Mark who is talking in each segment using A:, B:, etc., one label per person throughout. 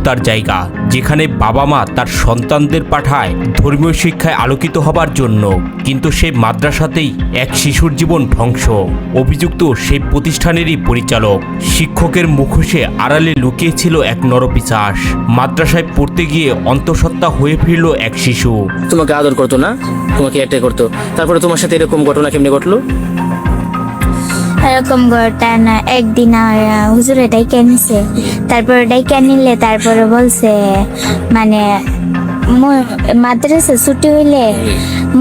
A: ইফতার জায়গা, যেখানে বাবা মা তার সন্তানদের পাঠায় ধর্মীয় শিক্ষায় আলোকিত হবার জন্য, কিন্তু সেই মাদ্রাসাতেই এক শিশুর জীবন ধ্বংস। অভিযুক্ত সেই প্রতিষ্ঠানেরই পরিচালক। শিক্ষকের মুখোশে আড়ালে লুকিয়েছিল এক নরপিশাচ। মাদ্রাসায় পড়তে গিয়ে অন্তঃসত্ত্বা হয়ে ফিরল এক শিশু।
B: তোমাকে আদর করতো না, তোমাকে অ্যাটাক করতো, তারপরে তোমার সাথে এরকম ঘটনা কেমনে ঘটলো?
C: এরকম ঘটনা একদিন হুজুরে ডাইকা নিছে, তারপরে ডাইকা নিলে তারপরে বলছে মানে মাদ্রাসা ছুটি হইলে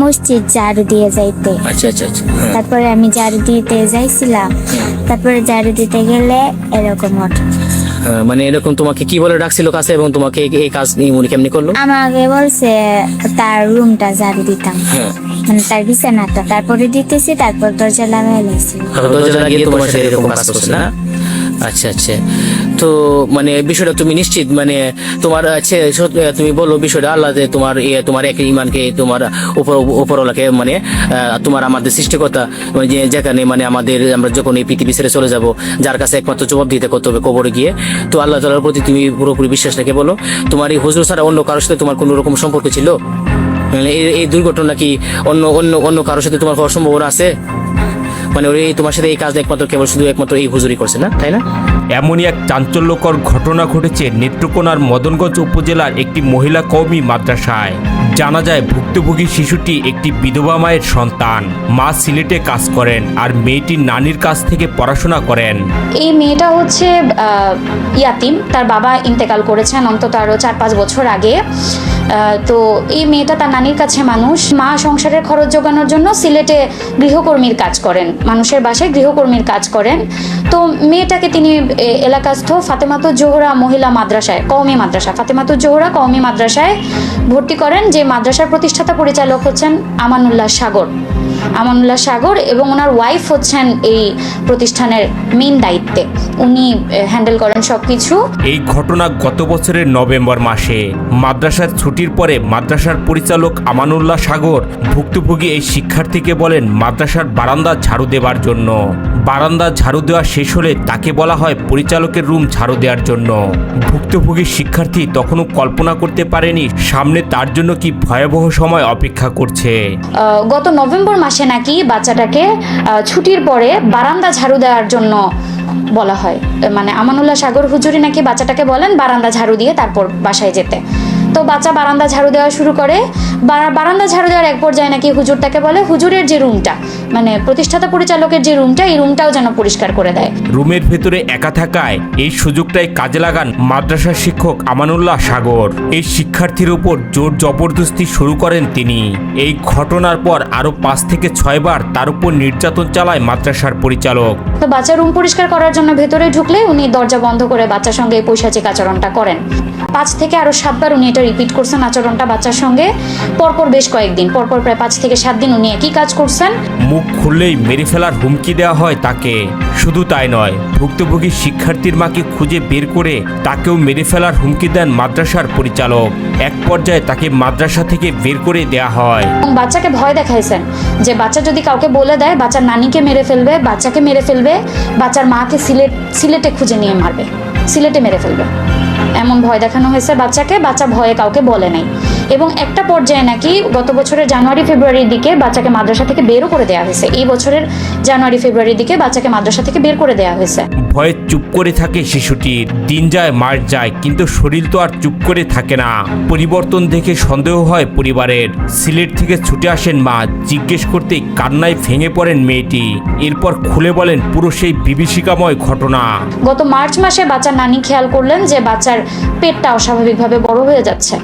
C: মসজিদ ঝাড়ু দিয়ে যাইতে।
B: আচ্ছা আচ্ছা আচ্ছা।
C: তারপরে আমি ঝাড়ু দিতে যাইছিলাম, তারপরে ঝাড়ু দিতে গেলে এরকম ঘটনা।
B: মানে এরকম তোমাকে কি বলে ডাকছিল কাছে, এবং তোমাকে এই কাজ উনি কেমনি করলো?
C: আমাকে বলছে তার রুমটা ঝাড়ু দিতাম, মানে তার বিছানাটা, তারপরে দিতেছি, তারপর দরজা লাগাই লাইছি।
B: দরজা লাগিয়ে তোমার সাথে এরকম কাজ করছে না? আচ্ছা আচ্ছা। তো মানে বিষয়টা তুমি নিশ্চিত, মানে তোমার তুমি বলো বিষয়টা আল্লাহ তোমার তোমার এক ইমানকে, তোমার উপরওয়ালাকে, মানে তোমার আমাদের সৃষ্টিকর্তা, যে যেখানে মানে আমরা যখন এই পৃথিবী ছেড়ে চলে যাব, যার কাছে একমাত্র জবাব দিতে করতে হবে কবরে গিয়ে, তো আল্লাহ তাআলার প্রতি তুমি পুরোপুরি বিশ্বাস রেখে বলো। তোমার এই হুজুর ছাড়া অন্য কারোর সাথে তোমার কোনো রকম সম্পর্ক ছিল? মানে এই দুর্ঘটনা কি অন্য অন্য অন্য কারোর সাথে তোমার হওয়ার সম্ভাবনা আছে? মানে ওই তোমার সাথে এই কাজ একমাত্র একমাত্র এই হুজুরই করছে না, তাই না?
A: এমনই এক চাঞ্চল্যকর ঘটনা ঘটেছে নেত্রকোনার মদনগঞ্জ উপজেলার একটি মহিলা কওমি মাদ্রাসায়। জানা যায় ভুক্তভোগী শিশুটি একটি বিধবা মায়ের সন্তান। মা সিলেটে কাজ করেন আর মেয়েটি নানির কাছ থেকে পড়াশোনা করেন।
D: এই মেয়েটা হচ্ছে ইয়াতিম, তার বাবা ইন্তেকাল করেছেন অন্তত আরও 4-5 বছর আগে। তো এই মেয়েটা তার নানির কাছে মানুষ। মা সংসারের খরচ জোগানোর জন্য সিলেটে গৃহকর্মীর কাজ করেন, মানুষের বাসায় গৃহকর্মীর কাজ করেন। তো মেয়েটাকে তিনি এলাকাস্থ ফাতেমাতুজ জোহরা মহিলা মাদ্রাসায়, কওমি মাদ্রাসা ফাতেমাতুজ জোহরা কওমি মাদ্রাসায় ভর্তি করেন, যে মাদ্রাসার প্রতিষ্ঠাতা পরিচালক হচ্ছেন আমানুল্লাহ সাগর, এবং ওনার ওয়াইফ হচ্ছেন এই প্রতিষ্ঠানের মেইন দায়িত্বে, উনি হ্যান্ডেল করেন সবকিছু।
A: এই ঘটনা গত বছরের নভেম্বর মাসে। মাদ্রাসার ছুটির পরে মাদ্রাসার পরিচালক আমানুল্লাহ সাগর ভুক্তভোগী এই শিক্ষার্থীকে বলেন মাদ্রাসার বারান্দা ঝাড়ু দেওয়ার জন্য। বারান্দা ঝাড়ু দেওয়া শেষ হলে তাকে বলা হয় পরিচালকের রুম ঝাড়ু দেওয়ার জন্য। ভুক্তভোগী শিক্ষার্থী তখনও কল্পনা করতে পারেনি সামনে তার জন্য কি ভয়াবহ সময় অপেক্ষা করছে।
D: গত নভেম্বর মাসে নাকি বাচ্চাটাকে ছুটির পরে বারান্দা ঝাড়ু দেওয়ার জন্য বলা হয়। মানে আমানুল্লাহ সাগর হুজুরি নাকি বাচ্চাটাকে বলেন বারান্দা ঝাড়ু দিয়ে তারপর বাসায় যেতে। তো বাচ্চা বারান্দা ঝাড়ু দেওয়া শুরু করে। বারান্দা ঝাড়ু দেওয়ার এক পর্যায়ে নাকি হুজুর তাকে বলে হুজুরের যে রুমটা, মানে প্রতিষ্ঠাতা পরিচালকের যে রুমটা, এই রুমটাও যেন পরিষ্কার করে দেয়।
A: রুমের ভেতরে একা থাকায় এই সুযোগটাই কাজে লাগান মাদ্রাসার শিক্ষক আমানুল্লাহ সাগর। এই শিক্ষার্থীর উপর জোর জবরদস্তি শুরু করেন তিনি। এই ঘটনার পর আরও 5 থেকে 6 বার তার উপর নির্যাতন চালায় মাদ্রাসার পরিচালক।
D: তো বাচ্চা রুম পরিষ্কার করার জন্য ভেতরে ঢুকলে উনি দরজা বন্ধ করে বাচ্চার সঙ্গে এই পৈশাচিক আচরণটা করেন। 5 থেকে আরও 7 বার উনি এটা রিপিট করছেন আচরণটা বাচ্চার সঙ্গে। পরপর বেশ কয়েকদিন, পরপর প্রায় 5 থেকে 7 দিন উনি একই কাজ করছেন।
A: মুখ খুললেই মেরে ফেলার হুমকি দেওয়া হয় তাকে। শুধু তাই নয়, ভুক্তভোগী শিক্ষার্থীর মাকে খুঁজে বের করে তাকেও মেরে ফেলার হুমকি দেন মাদ্রাসার পরিচালক। এক পর্যায়ে তাকে মাদ্রাসা থেকে বের করে দেওয়া হয়।
D: এবং বাচ্চাকে ভয় দেখাইছেন যে বাচ্চা যদি কাউকে বলে দেয় বাচ্চার নানিকে মেরে ফেলবে, বাচ্চাকে মেরে ফেলবে, বাচ্চার মাকে সিলেটে খুঁজে নিয়ে মারবে, সিলেটে মেরে ফেলবে, এমন ভয় দেখানো হয়েছে বাচ্চাকে। বাচ্চা ভয়ে কাউকে বলে নাই। এবং একটা পর্যায়ে নাকি গত বছরের জানুয়ারি-ফেব্রুয়ারির দিকে বাচ্চাকে মাদ্রাসা থেকে বেরও করে দেওয়া হয়েছে। এই বছরের জানুয়ারি-ফেব্রুয়ারির দিকে বাচ্চাকে মাদ্রাসা থেকে বের করে দেওয়া হয়েছে।
A: ভয়ে চুপ করে থাকে শিশুটির। দিন যায় মাস যায়, কিন্তু শরীর তো আর চুপ করে থাকে না। পরিবর্তন দেখে সন্দেহ হয় পরিবারের। সিলেট থেকে ছুটে আসেন মা। জিজ্ঞেস করতেই কান্নায় ভেঙে পড়েন মেয়েটি। এরপর খুলে বলেন পুরো সেই বিভীষিকাময় ঘটনা।
D: গত মার্চ মাসে বাচ্চার নানি খেয়াল করলেন যে বাচ্চার পেটটা অস্বাভাবিকভাবে বড় হয়ে যাচ্ছে।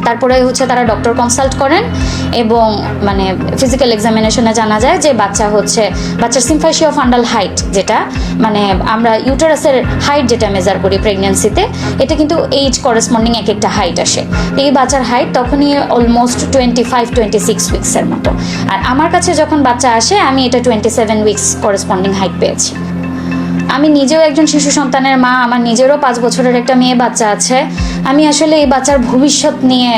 D: তারপরে হচ্ছে তারা ডক্টর কনসাল্ট করেন এবং মানে ফিজিক্যাল এক্সামিনেশনে জানা যায় যে বাচ্চার সিম্ফাইসিও ফান্ডাল হাইট, যেটা মানে আমরা ইউটারাসের হাইট যেটা মেজার করি প্রেগন্যান্সিতে, এটা কিন্তু এইজ করেসপন্ডিং এক একটা হাইট আসে। এই বাচ্চার হাইট তখনই অলমোস্ট 25-26 উইক্সের মতো। আর আমার কাছে যখন বাচ্চা আসে আমি এটা 27 উইক্স করেসপন্ডিং হাইট পেয়েছি। আমি নিজেও একজন শিশু সন্তানের মা, আমার নিজেরও 5 বছরের একটা মেয়ে বাচ্চা আছে। আমি আসলে এই বাচ্চার ভবিষ্যৎ নিয়ে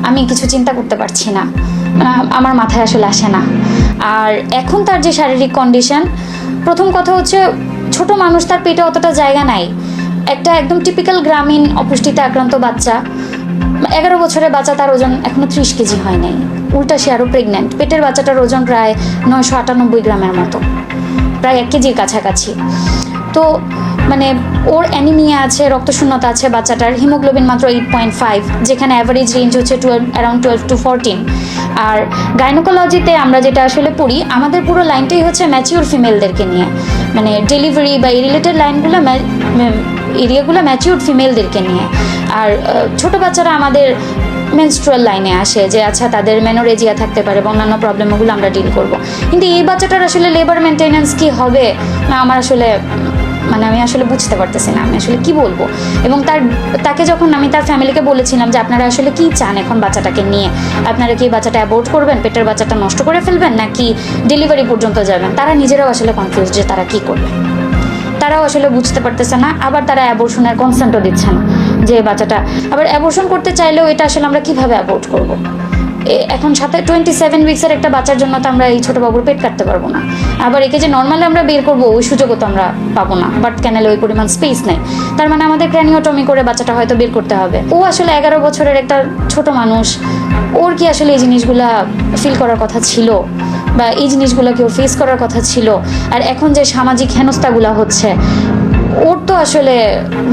D: আমি কিছু চিন্তা করতে পারছি না, আমার মাথায় আসলে আসে না। আর এখন তার যে শারীরিক কন্ডিশন, প্রথম কথা হচ্ছে ছোট মানুষ, তার পেটে অতটা জায়গা নাই। একটা একদম টিপিক্যাল গ্রামীণ অপুষ্টিতে আক্রান্ত বাচ্চা, 11 বছরের বাচ্চা, তার ওজন এখনো 30 কেজি হয় নাই, উল্টা সে আরও প্রেগনেন্ট। পেটের বাচ্চাটার ওজন প্রায় 998 গ্রামের মতো, প্রায় 1 কেজির কাছাকাছি। তো মানে ওর অ্যানিমিয়া আছে, রক্তশূন্যতা আছে বাচ্চাটার, হিমোগ্লোবিন মাত্র 8.5, যেখানে অ্যাভারেজ রেঞ্জ হচ্ছে অ্যারাউন্ড 12 to 14। আর গাইনোকোলজিতে আমরা যেটা আসলে পড়ি, আমাদের পুরো লাইনটাই হচ্ছে ম্যাচিওর ফিমেলদেরকে নিয়ে, মানে ডেলিভারি বা এই রিলেটেড লাইনগুলো এরিয়াগুলো ম্যাচিওর ফিমেলদেরকে নিয়ে। আর ছোট বাচ্চারা আমাদের মেনস্ট্রুয়াল লাইনে আসে, যে আচ্ছা তাদের মেনোরেজিয়া থাকতে পারে বা অন্যান্য প্রবলেমগুলো আমরা ডিল করব। কিন্তু এই বাচ্চাটার আসলে লেবার মেনটেন্যান্স কি হবে না, আমার আসলে মানে আমি আসলে বুঝতে পারতেছি না, আমি আসলে কি বলবো। এবং তাকে যখন আমি তার ফ্যামিলিকে বলেছিলাম যে আপনারা আসলে কি চান এখন বাচ্চাটাকে নিয়ে, আপনারা কি বাচ্চাটা অ্যাবর্ট করবেন, পেটের বাচ্চাটা নষ্ট করে ফেলবেন, নাকি ডেলিভারি পর্যন্ত যাবেন, তারা নিজেরাও আসলে কনফিউজ যে তারা কি করবে, তারাও আসলে বুঝতে পারতেছে না। আবার তারা অ্যাবর্শনের কনসেন্টও দিচ্ছে না, যে বাচ্চাটা আবার অ্যাবর্শন করতে চাইলেও এটা আসলে আমরা কিভাবে অ্যাবর্ট করব। এখন সাথে 27 উইক্সের একটা বাচ্চার জন্য তো আমরা এই ছোটো বাবুর পেট কাটতে পারবো না। আবার একে যে নর্মালি আমরা বের করবো ওই সুযোগও তো আমরা পাবো না, বাট ক্যানেলে ওই পরিমাণ স্পেস নেই। তার মানে আমাদের ক্র্যানিওটমি করে বাচ্চাটা হয়তো বের করতে হবে। ও আসলে 11 বছরের একটা ছোট মানুষ, ওর কি আসলে এই জিনিসগুলা ফিল করার কথা ছিল, বা এই জিনিসগুলোকে ওর ফেস করার কথা ছিল? আর এখন যে সামাজিক হেনস্থাগুলো হচ্ছে, ওর তো আসলে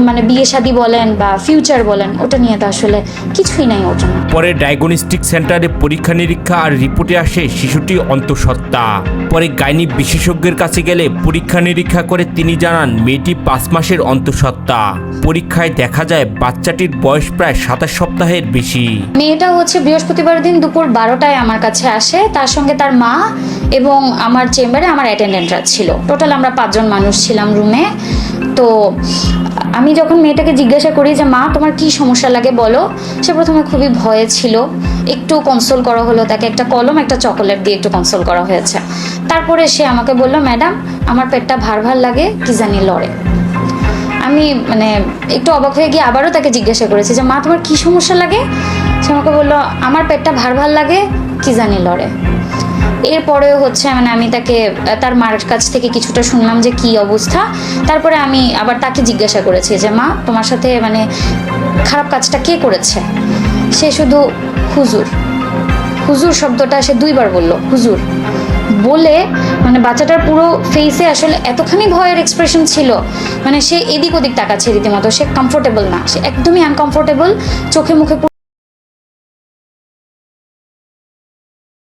D: মানে বিয়ে শাদী বলেন বা ফিউচার বলেন, ওটা নিয়ে তো আসলে কিছুই নাই ওর জন্য।
A: পরে ডায়াগনস্টিক সেন্টারে পরীক্ষা নিরীক্ষা আর রিপোর্টে আসে শিশুটি অন্তঃসত্ত্বা। পরে গাইনি বিশেষজ্ঞের কাছে গেলে পরীক্ষা নিরীক্ষা করে তিনি জানান মেয়েটি 5 মাসের অন্তঃসত্ত্বা। পরীক্ষায় দেখা যায় বাচ্চাটির বয়স প্রায় 27 সপ্তাহের বেশি।
D: মেয়েটা হচ্ছে বৃহস্পতিবার দিন দুপুর 12টায় আমার কাছে আসে, তার সঙ্গে তার মা এবং আমার চেম্বারে আমার অ্যাটেন্ডেন্টরা ছিল। টোটাল আমরা 5 জন মানুষ ছিলাম রুমে। তো আমি যখন মেয়েটাকে জিজ্ঞাসা করি যে মা তোমার কি সমস্যা লাগে বলো, সে প্রথমে খুবই ভয়ে ছিল। একটু কনসোল করা হলো তাকে, একটা কলম একটা চকোলেট দিয়ে একটু কনসোল করা হয়েছে। তারপরে সে আমাকে বলল ম্যাডাম আমার পেটটা ভার ভার লাগে, কি জানি লড়ে। আমি মানে একটু অবাক হয়ে গিয়ে আবারও তাকে জিজ্ঞাসা করেছি যে মা তোমার কি সমস্যা লাগে। সে আমাকে বললো আমার পেটটা ভার ভার লাগে, কি জানি লড়ে। এরপরেও হচ্ছে মানে আমি তাকে তার মার কাছ থেকে কিছুটা শুনলাম যে কি অবস্থা। তারপরে আমি আবার তাকে জিজ্ঞাসা করেছি যে মা তোমার সাথে মানে খারাপ কাজটা কে করেছে। সে শুধু হুজুর, হুজুর শব্দটা সে 2 বার বলল, হুজুর বলে মানে বাচ্চাটার পুরো ফেসে আসলে এতখানি ভয়ের এক্সপ্রেশন ছিল, মানে সে এদিক ওদিক তাকাচ্ছে রীতিমতো। সে কমফোর্টেবল না, সে একদমই আনকমফোর্টেবল, চোখে মুখে